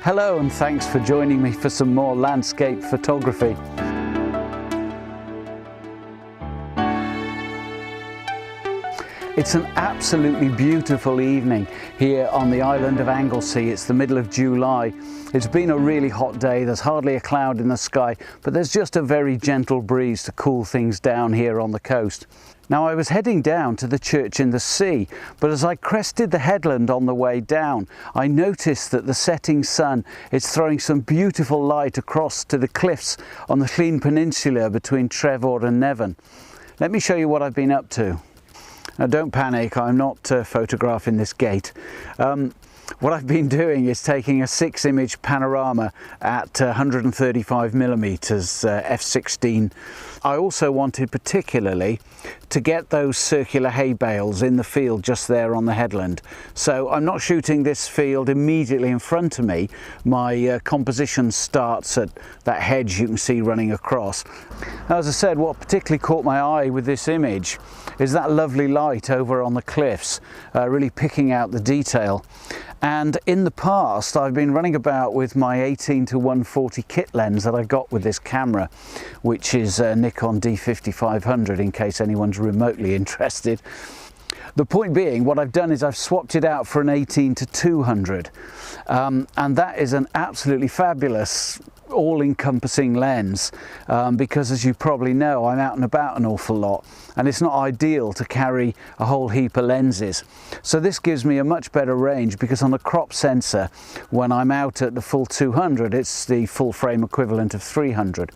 Hello and thanks for joining me for some more landscape photography. It's an absolutely beautiful evening here on the island of Anglesey. It's the middle of July. It's been a really hot day. There's hardly a cloud in the sky, but there's just a very gentle breeze to cool things down here on the coast. Now, I was heading down to the church in the sea, but as I crested the headland on the way down, I noticed that the setting sun is throwing some beautiful light across to the cliffs on the Llŷn Peninsula between Trefor and Nevin. Let me show you what I've been up to. Now, don't panic, I'm not photographing this gate. What I've been doing is taking a 6-image panorama at 135mm f/16. I also wanted particularly to get those circular hay bales in the field just there on the headland. So I'm not shooting this field immediately in front of me. My composition starts at that hedge you can see running across. Now, as I said, what particularly caught my eye with this image is that lovely light over on the cliffs, really picking out the detail. And in the past, I've been running about with my 18-140 kit lens that I got with this camera, which is a Nikkor D5500 in case anyone's remotely interested. The point being, what I've done is I've swapped it out for an 18-200, and that is an absolutely fabulous all-encompassing lens because, as you probably know, I'm out and about an awful lot and it's not ideal to carry a whole heap of lenses. So this gives me a much better range because on the crop sensor, when I'm out at the full 200, it's the full frame equivalent of 300.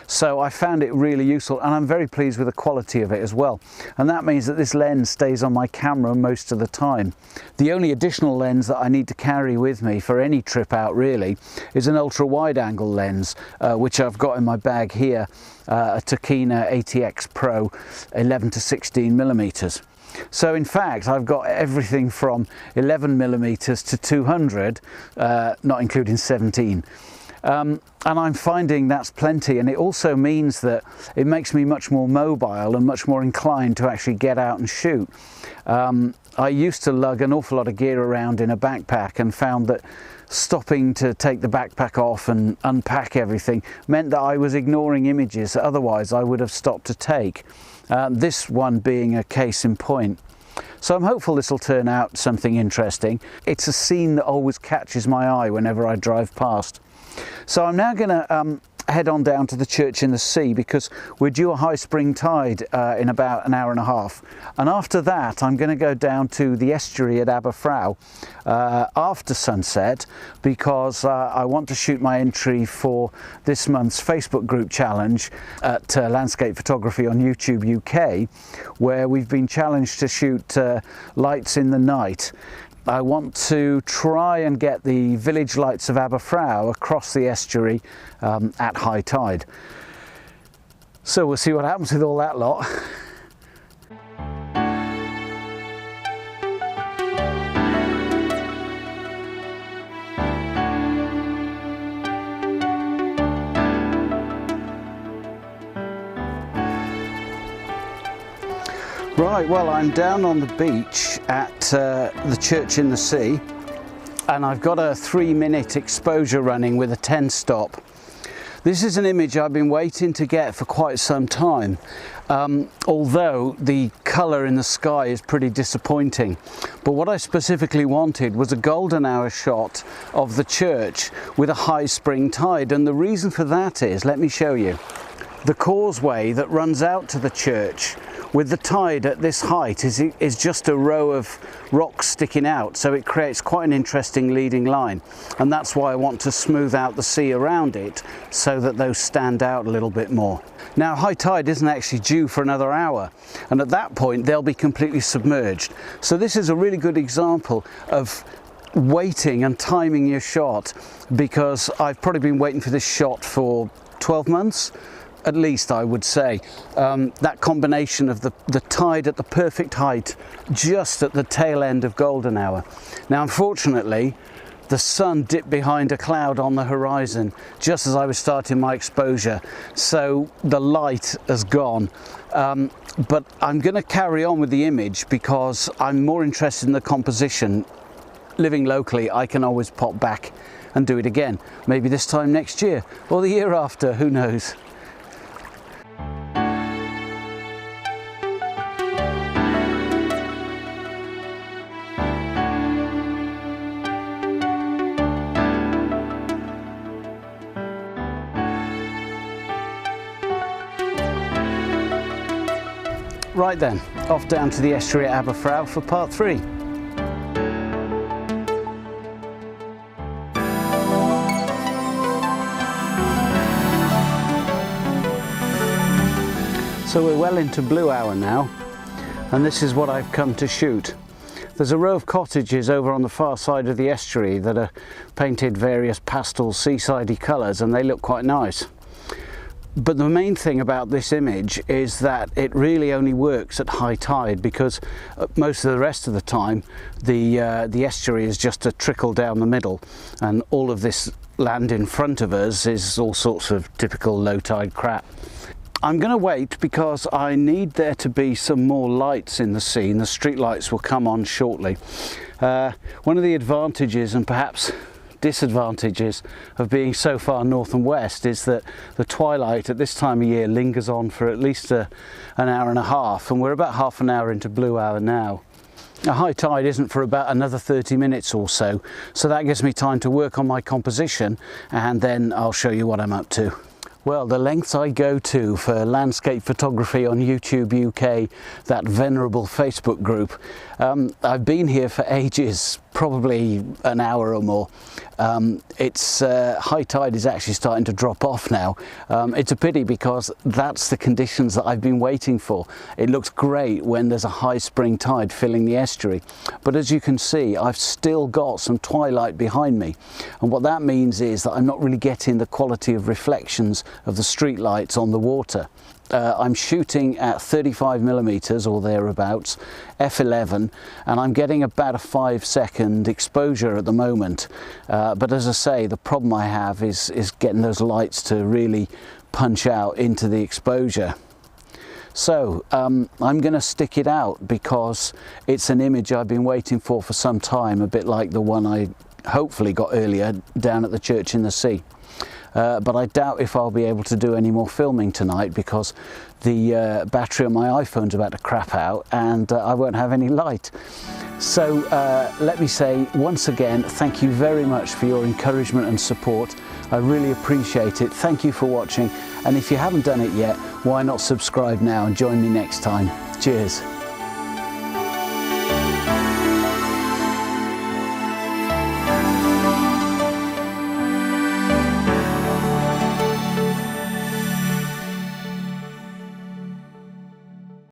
So I found it really useful and I'm very pleased with the quality of it as well. And that means that this lens stays on my camera most of the time. The only additional lens that I need to carry with me for any trip out really is an ultra wide angle lens, which I've got in my bag here, a Tokina 80X Pro 11-16mm. So in fact, I've got everything from 11mm to 200, not including 17. And I'm finding that's plenty, and it also means that it makes me much more mobile and much more inclined to actually get out and shoot. I used to lug an awful lot of gear around in a backpack and found that stopping to take the backpack off and unpack everything meant that I was ignoring images that otherwise I would have stopped to take. This one being a case in point. So I'm hopeful this will turn out something interesting. It's a scene that always catches my eye whenever I drive past. So I'm now going to head on down to the church in the sea because we're due a high spring tide in about an hour and a half. And after that, I'm going to go down to the estuary at Aberffraw after sunset because I want to shoot my entry for this month's Facebook group challenge at Landscape Photography on YouTube UK, where we've been challenged to shoot lights in the night. I want to try and get the village lights of Aberffraw across the estuary at high tide. So we'll see what happens with all that lot. Right, well, I'm down on the beach at the church in the sea, and I've got a 3-minute exposure running with a 10-stop. This is an image I've been waiting to get for quite some time, although the colour in the sky is pretty disappointing. But what I specifically wanted was a golden hour shot of the church with a high spring tide, and the reason for that is, let me show you. The causeway that runs out to the church with the tide at this height is just a row of rocks sticking out, so it creates quite an interesting leading line, and that's why I want to smooth out the sea around it so that those stand out a little bit more. Now, high tide isn't actually due for another hour, and at that point they'll be completely submerged. So this is a really good example of waiting and timing your shot, because I've probably been waiting for this shot for 12 months. At least, I would say. That combination of the tide at the perfect height just at the tail end of golden hour. Now, unfortunately, the sun dipped behind a cloud on the horizon just as I was starting my exposure, so the light has gone. But I'm going to carry on with the image because I'm more interested in the composition. Living locally, I can always pop back and do it again. Maybe this time next year or the year after, who knows. Right then, off down to the estuary at Aberffraw for part 3. So we're well into blue hour now, and this is what I've come to shoot. There's a row of cottages over on the far side of the estuary that are painted various pastel seasidey colours, and they look quite nice. But the main thing about this image is that it really only works at high tide, because most of the rest of the time the estuary is just a trickle down the middle, and all of this land in front of us is all sorts of typical low tide crap. I'm going to wait because I need there to be some more lights in the scene. The street lights will come on shortly. One of the advantages, and perhaps disadvantages, of being so far north and west is that the twilight at this time of year lingers on for at least an hour and a half, and we're about half an hour into blue hour now. Now, high tide isn't for about another 30 minutes or so, so that gives me time to work on my composition, and then I'll show you what I'm up to. Well, the lengths I go to for landscape photography on YouTube UK, that venerable Facebook group, I've been here for ages, probably an hour or more. High tide is actually starting to drop off now. It's a pity because that's the conditions that I've been waiting for. It looks great when there's a high spring tide filling the estuary, but as you can see, I've still got some twilight behind me, and what that means is that I'm not really getting the quality of reflections of the street lights on the water. I'm shooting at 35mm or thereabouts, f11, and I'm getting about a 5-second exposure at the moment. But as I say, the problem I have is getting those lights to really punch out into the exposure. So I'm going to stick it out because it's an image I've been waiting for some time, a bit like the one I hopefully got earlier down at the church in the sea. But I doubt if I'll be able to do any more filming tonight because the battery on my iPhone's about to crap out, and I won't have any light. So let me say once again, thank you very much for your encouragement and support. I really appreciate it. Thank you for watching, and if you haven't done it yet, why not subscribe now and join me next time. Cheers.